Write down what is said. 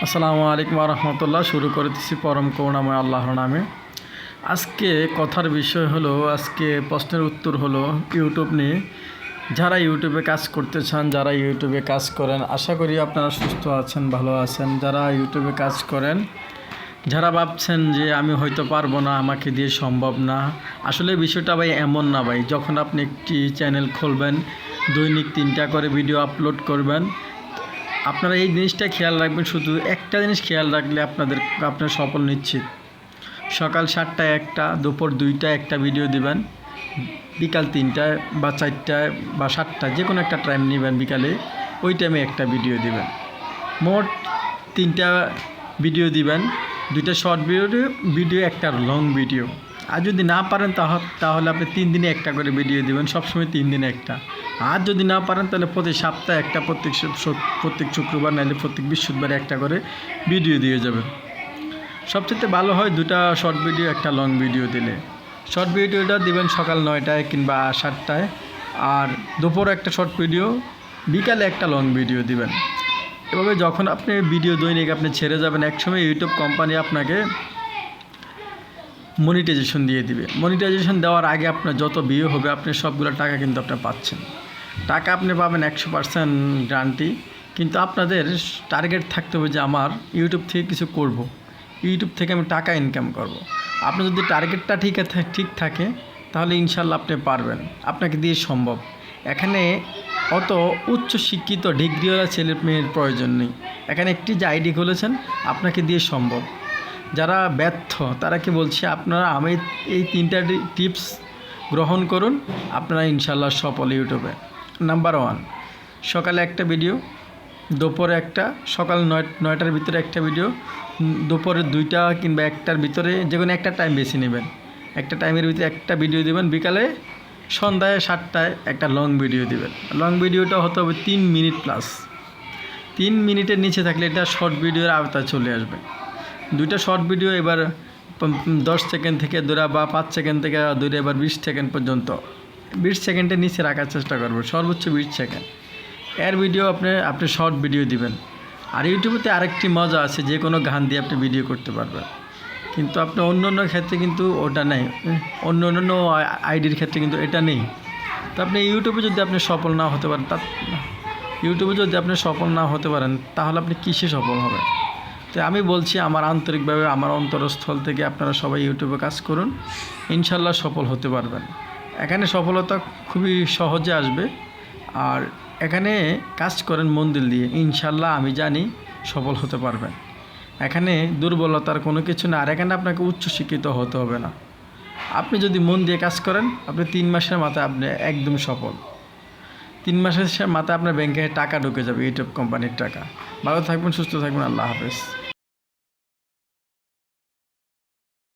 আসসালামু আলাইকুম রহমতুল্লাহ। শুরু করতেছি পরম করুণাময় আল্লাহর নামে। আজকে কথার বিষয় হলো, আজকে প্রশ্নের উত্তর হলো ইউটিউব নিয়ে। যারা ইউটিউবে কাজ করতে চান, যারা ইউটিউবে কাজ করেন, আশা করি আপনারা সুস্থ আছেন, ভালো আছেন। যারা ইউটিউবে কাজ করেন, যারা ভাবছেন যে আমি হয়তো পারবো না, আমাকে দিয়ে সম্ভব না, আসলে বিষয়টা ভাই এমন না ভাই। যখন আপনি একটি চ্যানেল খুলবেন, দৈনিক 3টা করে ভিডিও আপলোড করবেন, আপনারা এই জিনিসটা খেয়াল রাখবেন। শুধু একটা জিনিস খেয়াল রাখলে আপনার সফল নিশ্চিত। সকাল 7টায় একটা, দুপুর 2টায় একটা ভিডিও দিবেন, বিকাল 3টায় বা 4টায় বা 7টায় যে কোনো একটা টাইম নেবেন, বিকালে ওই টাইমে একটা ভিডিও দিবেন। মোট 3টা ভিডিও দিবেন, 2টা শর্ট ভিডিও, একটা লং ভিডিও। আর যদি না পারেন তাহলে আপনি 3 দিনে একটা করে ভিডিও দিবেন, সবসময় 3 দিনে একটা। আর যদি না পারেন তাহলে প্রতি সপ্তাহে একটা, প্রত্যেক শুক্রবার নাহলে প্রত্যেক বৃহস্পতিবারে একটা করে ভিডিও দিয়ে যাবেন। সবচেয়ে ভালো হয় 2টা শর্ট ভিডিও, একটা লং ভিডিও দিলে। শর্ট ভিডিওটা দিবেন সকাল 9টায় কিংবা 7টায়, আর দুপুরে একটা শর্ট ভিডিও, বিকালে একটা লং ভিডিও দিবেন। এভাবে যখন আপনি ভিডিও দৈনিক আপনি ছেড়ে যাবেন, একসময় ইউটিউব কোম্পানি আপনাকে মনিটাইজেশন দিয়ে দিবে। মনিটাইজেশন দেওয়ার আগে আপনার যত ভিউ হবে, আপনি সবগুলো টাকা কিন্তু আপনি পাচ্ছেন। টাকা আপনি পাবেন 100% গ্যারান্টি। কিন্তু আপনাদের টার্গেট থাকতে হবে যে আমার ইউটিউব থেকে কিছু করব, ইউটিউব থেকে আমি টাকা ইনকাম করব। আপনার যদি টার্গেটটা ঠিক থাকে তাহলে ইনশাল্লাহ আপনি পারবেন, আপনাকে দিয়ে সম্ভব। এখানে অত উচ্চ শিক্ষিত ডিগ্রিওয়ালা ছেলে মেয়ের প্রয়োজন নেই। এখানে একটি যে আইডি খুলেছেন, আপনাকে দিয়ে সম্ভব। যারা ব্যর্থ তারা কি বলছে, আপনারা এই 3টা টিপস গ্রহণ করুন, আপনারা ইনশাল্লাহ সফল ইউটিউবে। নাম্বার 1, সকালে একটা ভিডিও, দুপুরে একটা, সকাল 9টার ভিতরে একটা ভিডিও, দুপুরে 2টা কিংবা 1টার ভিতরে যে কোনো একটা টাইম বেছে নেবেন, একটা টাইমের ভিতরে একটা ভিডিও দেবেন। বিকালে সন্ধ্যায় 7টায় একটা লং ভিডিও দিবেন। লং ভিডিওটা হতে হবে 3 মিনিট প্লাস। 3 মিনিটের নিচে থাকলে এটা শর্ট ভিডিওর আওতায় চলে আসবে। 2টা শর্ট ভিডিও এবার 10 সেকেন্ড থেকে ধরে বা 5 সেকেন্ড থেকে ধরে এবার 20 সেকেন্ড পর্যন্ত, 20 সেকেন্ডের নিচে রাখার চেষ্টা করবে, সর্বোচ্চ 20 সেকেন্ড এর ভিডিও আপনি শর্ট ভিডিও দিবেন। আর ইউটিউবেতে আরেকটি মজা আছে, যে কোনো গান দিয়ে আপনি ভিডিও করতে পারবেন। কিন্তু আপনি অন্য ক্ষেত্রে কিন্তু ওটা নেই, অন্য আইডির ক্ষেত্রে কিন্তু এটা নেই। তো আপনি ইউটিউবে যদি আপনি সফল না হতে পারেন, তাহলে আপনি কিসে সফল হবেন? তো আমি বলছি, আমার আন্তরিকভাবে, আমার অন্তরস্থল থেকে আপনারা সবাই ইউটিউবে কাজ করুন, ইনশাল্লাহ সফল হতে পারবেন। এখানে সফলতা খুবই সহজে আসবে। আর এখানে কাজ করেন মন দিল দিয়ে, ইনশাল্লাহ আমি জানি সফল হতে পারবেন। এখানে দুর্বলতার কোনো কিছু না। আর এখানে আপনাকে উচ্চশিক্ষিত হতে হবে না। আপনি যদি মন দিয়ে কাজ করেন, আপনি 3 মাসের মাথায় আপনি একদম সফল। 3 মাসের মাথায় আপনার ব্যাংকে টাকা ঢুকে যাবে, ইউটিউব কোম্পানির টাকা। ভালো থাকবেন, সুস্থ থাকবেন, আল্লাহ হাফেজ।